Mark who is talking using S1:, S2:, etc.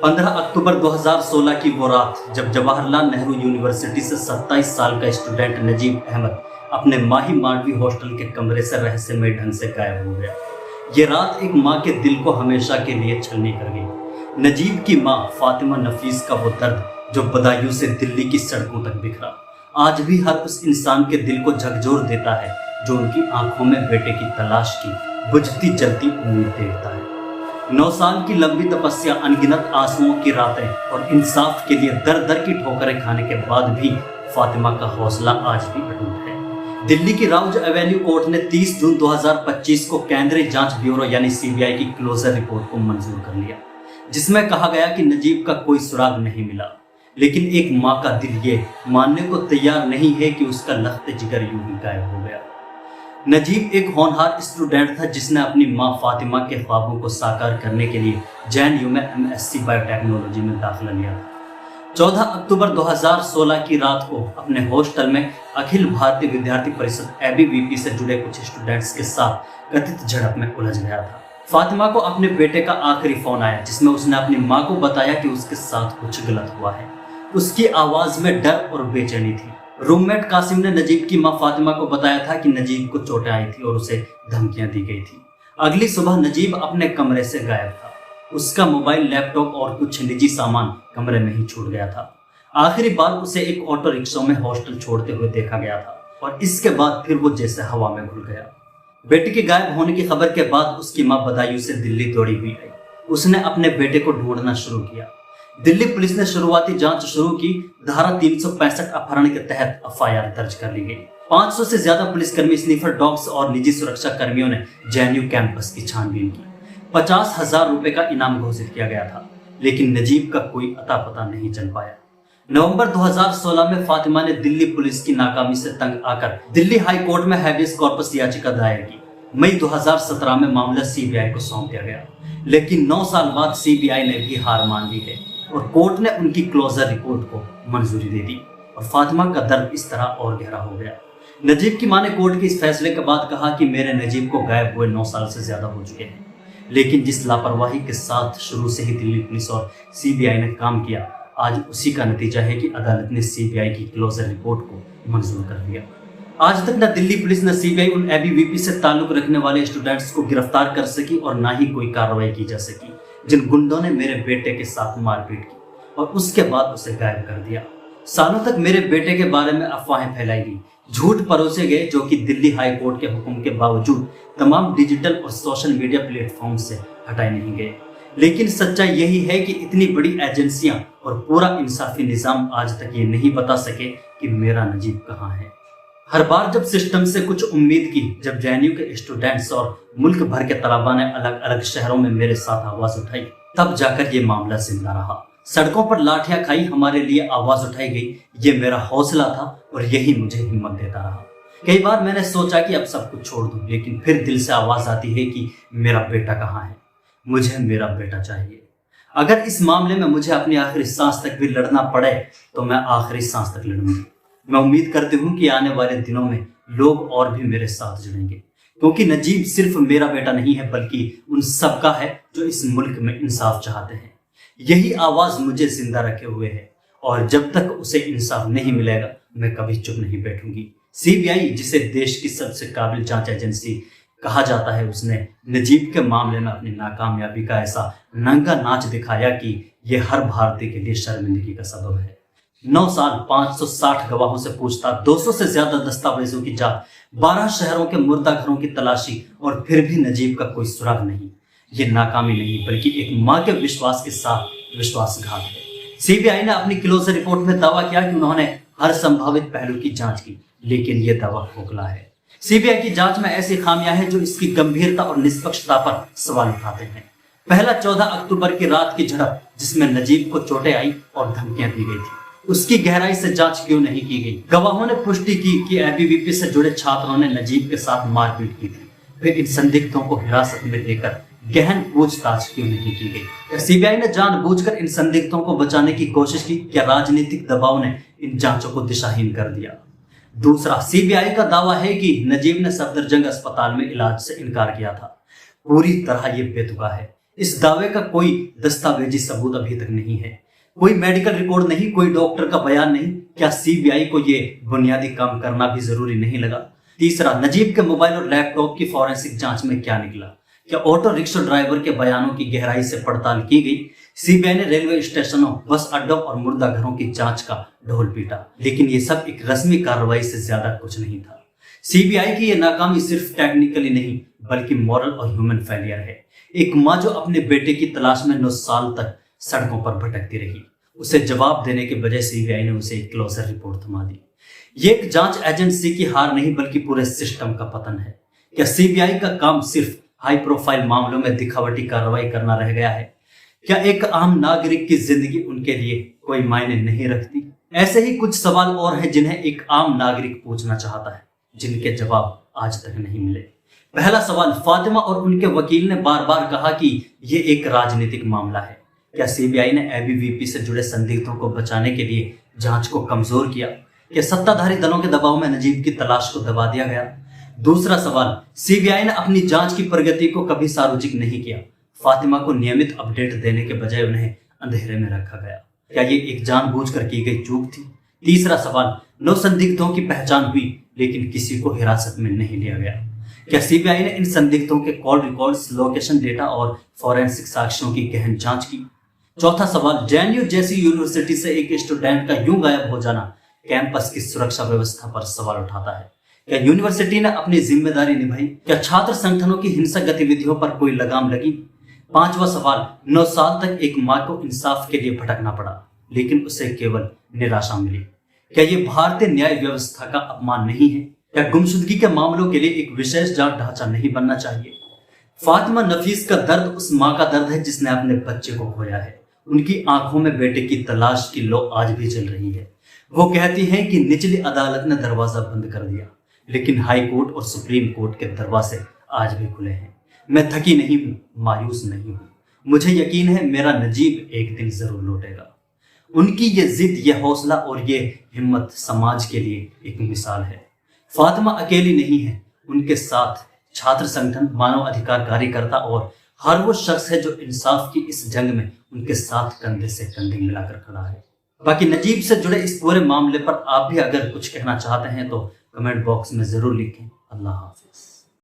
S1: 15 अक्टूबर 2016 की वो रात जब जवाहरलाल नेहरू यूनिवर्सिटी से 27 साल का स्टूडेंट नजीब अहमद अपने माही मांडवी हॉस्टल के कमरे से रहस्यमय ढंग से गायब हो गया। ये रात एक माँ के दिल को हमेशा के लिए छलनी कर गई। नजीब की माँ फातिमा नफीस का वो दर्द जो बदायूं से दिल्ली की सड़कों तक बिखरा, आज भी हर उस इंसान के दिल को झकझोर देता है जो उनकी आंखों में बेटे की तलाश की बुझती जलती उम्मीद देखता है। 9 साल की लंबी तपस्या, अनगिनत आंसुओं की रातें और इंसाफ के लिए दर दर की ठोकरें खाने के बाद भी फातिमा का हौसला आज भी अटूट है। दिल्ली की राउज एवेन्यू कोर्ट ने 30 जून 2025 को केंद्रीय जांच ब्यूरो यानी सीबीआई की क्लोजर रिपोर्ट को मंजूर कर लिया, जिसमें कहा गया कि नजीब का कोई सुराग नहीं मिला। लेकिन एक माँ का दिल ये मानने को तैयार नहीं है कि उसका लख्त जिगर यूं ही गायब हो गया। नजीब एक होनहार स्टूडेंट था जिसने अपनी मां फातिमा के ख्वाबों को साकार करने के लिए जेएनयू में एमएससी बायोटेक्नोलॉजी में दाखिला लिया था। 14 अक्टूबर 2016 की रात को अपने हॉस्टल में अखिल भारतीय विद्यार्थी परिषद एबीवीपी से जुड़े कुछ स्टूडेंट्स के साथ कथित झड़प में उलझ गया था। फातिमा को अपने बेटे का आखिरी फोन आया जिसमें उसने अपनी मां को बताया कि उसके साथ कुछ गलत हुआ है। उसकी आवाज में डर और बेचैनी थी। रूममेट कासिम ने नजीब की मां फातिमा को बताया था कि नजीब को चोटें आई थी और उसे धमकियां दी गई थी। अगली सुबह नजीब अपने कमरे से गायब था। उसका मोबाइल, लैपटॉप और कुछ निजी सामान कमरे में ही छूट गया था। आखिरी बार उसे एक ऑटो रिक्शा में हॉस्टल छोड़ते हुए देखा गया था और इसके बाद फिर वो जैसे हवा में घुल गया। बेटे के गायब होने की खबर के बाद उसकी मां बदायूं से दिल्ली दौड़ी हुई आई। उसने अपने बेटे को ढूंढना शुरू किया। दिल्ली पुलिस ने शुरुआती जांच शुरू की। धारा 365 अपहरण के तहत एफआईआर दर्ज कर ली गई। 500 से ज्यादा पुलिसकर्मी, स्नीफर डॉग्स और निजी सुरक्षा कर्मियों ने जेएनयू कैंपस की छानबीन की। 50,000 रुपए का इनाम घोषित किया गया था, लेकिन नजीब का कोई अता पता नहीं चल पाया। नवंबर 2016 में फातिमा ने दिल्ली पुलिस की नाकामी से तंग आकर दिल्ली हाई कोर्ट में हैबियस कॉर्पस याचिका दायर की। मई 2017 में मामला सीबीआई को सौंप दिया गया, लेकिन 9 साल बाद सीबीआई ने भी हार मान ली है और कोर्ट ने उनकी क्लोजर रिपोर्ट को मंजूरी दे दी और फातिमा का दर्द इस तरह और गहरा हो गया। नजीब की मां ने कोर्ट के इस फैसले के बाद कहा कि मेरे नजीब को गायब हुए 9 साल से ज्यादा हो चुके हैं, लेकिन जिस लापरवाही के साथ शुरू से ही दिल्ली पुलिस और सीबीआई ने काम किया, आज उसी का नतीजा है कि अदालत ने सीबीआई की क्लोजर रिपोर्ट को मंजूर कर दिया। आज तक न दिल्ली पुलिस न सीबीआई उन एबीवीपी से ताल्लुक रखने वाले स्टूडेंट्स को गिरफ्तार कर सकी और ना ही कोई कार्रवाई की जा सकी जिन गुंडों ने मेरे बेटे के साथ मारपीट की और उसके बाद उसे गायब कर दिया। सालों तक मेरे बेटे के बारे में अफवाहें फैलाई गई, झूठ परोसे गए जो कि दिल्ली हाई कोर्ट के हुक्म के बावजूद तमाम डिजिटल और सोशल मीडिया प्लेटफॉर्म से हटाए नहीं गए। लेकिन सच्चाई यही है कि इतनी बड़ी एजेंसियां और पूरा इंसाफी निजाम आज तक ये नहीं बता सके कि मेरा नजीब कहाँ है। हर बार जब सिस्टम से कुछ उम्मीद की, जब जेएनयू के स्टूडेंट्स और मुल्क भर के तलबा ने अलग अलग शहरों में मेरे साथ आवाज उठाई, तब जाकर ये मामला जिंदा रहा। सड़कों पर लाठियां खाई, हमारे लिए आवाज उठाई गई, ये मेरा हौसला था और यही मुझे हिम्मत देता रहा। कई बार मैंने सोचा कि अब सब कुछ छोड़ दूं, लेकिन फिर दिल से आवाज आती है कि मेरा बेटा कहाँ है, मुझे मेरा बेटा चाहिए। अगर इस मामले में मुझे अपनी आखिरी सांस तक भी लड़ना पड़े तो मैं आखिरी सांस तक लड़ूंगी। मैं उम्मीद करती हूँ कि आने वाले दिनों में लोग और भी मेरे साथ जुड़ेंगे, क्योंकि नजीब सिर्फ मेरा बेटा नहीं है बल्कि उन सबका है जो इस मुल्क में इंसाफ चाहते हैं। यही आवाज मुझे जिंदा रखे हुए है और जब तक उसे इंसाफ नहीं मिलेगा मैं कभी चुप नहीं बैठूंगी। सीबीआई, जिसे देश की सबसे काबिल जांच एजेंसी कहा जाता है, उसने नजीब के मामले में अपनी नाकामयाबी का ऐसा नंगा नाच दिखाया कि यह हर भारतीय के लिए शर्मिंदगी का सबब है। 9 साल, 560 गवाहों से पूछताछ, 200 से ज्यादा दस्तावेजों की जांच, 12 शहरों के मुर्दा घरों की तलाशी और फिर भी नजीब का कोई सुराग नहीं। ये नाकामी नहीं बल्कि एक मां के विश्वास के साथ विश्वासघात है। सीबीआई ने अपनी क्लोजर रिपोर्ट में दावा किया कि उन्होंने हर संभावित पहलू की जांच की, लेकिन यह दावा खोखला है। सीबीआई की जांच में ऐसी खामियां हैं जो इसकी गंभीरता और निष्पक्षता पर सवाल उठाते हैं। पहला, 14 अक्टूबर की रात की झड़प जिसमें नजीब को चोटें आई और धमकियां दी गई थी, उसकी गहराई से जांच क्यों नहीं की गई? गवाहों ने पुष्टि की कि एबीवीपी से जुड़े छात्रों ने नजीब के साथ मारपीट की थी। फिर इन संदिग्धों को हिरासत में लेकर गहन पूछताछ क्यों नहीं की गई? सीबीआई ने जानबूझकर इन संदिग्धों को बचाने की कोशिश की, क्या राजनीतिक दबाव ने इन जांचों को दिशाहीन कर दिया? दूसरा, सीबीआई का दावा है कि नजीब ने सफदरजंग अस्पताल में इलाज से इनकार किया था। पूरी तरह ये बेतुका है। इस दावे का कोई दस्तावेजी सबूत अभी तक नहीं है, कोई मेडिकल रिकॉर्ड नहीं, कोई डॉक्टर का बयान नहीं। क्या सीबीआई को ये बुनियादी काम करना भी जरूरी नहीं लगा? तीसरा, नजीब के मोबाइल और लैपटॉप की फॉरेंसिक जांच में क्या निकला? क्या ऑटो रिक्शा ड्राइवर के बयानों की गहराई से पड़ताल की गई? सीबीआई ने रेलवे स्टेशनों, बस अड्डों और मुर्दा घरों की जांच का ढोल पीटा, लेकिन ये सब एक रस्मी कार्रवाई से ज्यादा कुछ नहीं था। सीबीआई की यह नाकामी सिर्फ टेक्निकली नहीं बल्कि मॉरल और ह्यूमन फेलियर है। एक माँ जो अपने बेटे की तलाश में 9 साल तक सड़कों पर भटकती रही, उसे जवाब देने के बजाय सीबीआई ने उसे एक क्लोजर रिपोर्ट थमा दी। ये एक जांच एजेंसी की हार नहीं बल्कि पूरे सिस्टम का पतन है। क्या सीबीआई का काम सिर्फ हाई प्रोफाइल मामलों में दिखावटी कार्रवाई करना रह गया है? क्या एक आम नागरिक की जिंदगी उनके लिए कोई मायने नहीं रखती? ऐसे ही कुछ सवाल और हैं जिन्हें एक आम नागरिक पूछना चाहता है, जिनके जवाब आज तक नहीं मिले। पहला सवाल, फातिमा और उनके वकील ने बार बार कहा कि ये एक राजनीतिक मामला है। क्या सीबीआई ने एबीवीपी से जुड़े संदिग्धों को बचाने के लिए जांच को कमजोर किया? क्या सत्ताधारी दलों के दबाव में नजीब की तलाश को दबा दिया गया? दूसरा सवाल, सीबीआई ने अपनी जांच की प्रगति को कभी सार्वजनिक नहीं किया। फातिमा को नियमित अपडेट देने के बजाय उन्हें अंधेरे में रखा गया। क्या ये एक जानबूझकर की गई चूक थी? तीसरा सवाल, 9 संदिग्धों की पहचान हुई लेकिन किसी को हिरासत में नहीं लिया गया। क्या सीबीआई ने इन संदिग्धों के कॉल रिकॉर्ड्स, लोकेशन डेटा और फॉरेंसिक साक्ष्यों की गहन जांच की? चौथा सवाल, जेएनयू जैसी यूनिवर्सिटी से एक स्टूडेंट का यूं गायब हो जाना कैंपस की सुरक्षा व्यवस्था पर सवाल उठाता है। क्या यूनिवर्सिटी ने अपनी जिम्मेदारी निभाई? क्या छात्र संगठनों की हिंसक गतिविधियों पर कोई लगाम लगी? पांचवा सवाल, 9 साल तक एक मां को इंसाफ के लिए भटकना पड़ा लेकिन उसे केवल निराशा मिली। क्या ये भारतीय न्याय व्यवस्था का अपमान नहीं है? क्या गुमशुदगी के मामलों के लिए एक विशेष जांच ढांचा नहीं बनना चाहिए? फातिमा नफीस का दर्द उस मां का दर्द है जिसने अपने बच्चे को खोया है। उनकी आंखों में बेटे की तलाश की लौ आज भी चल रही है। वो कहती हैं कि निचली अदालत ने दरवाजा बंद कर दिया लेकिन हाई कोर्ट और सुप्रीम कोर्ट के दरवाजे आज भी खुले हैं। मैं थकी नहीं हूं, मायूस नहीं हूं। मुझे यकीन है मेरा नजीब एक दिन जरूर लौटेगा। उनकी ये जिद, ये हौसला और ये हिम्मत समाज के लिए एक मिसाल है। फातिमा अकेली नहीं है, उनके साथ छात्र संगठन, मानव अधिकार कार्यकर्ता और हर वो शख्स है जो इंसाफ की इस जंग में उनके साथ कंधे से कंधे मिलाकर खड़ा है। बाकी नजीब से जुड़े इस पूरे मामले पर आप भी अगर कुछ कहना चाहते हैं तो कमेंट बॉक्स में जरूर लिखें। अल्लाह हाफिज।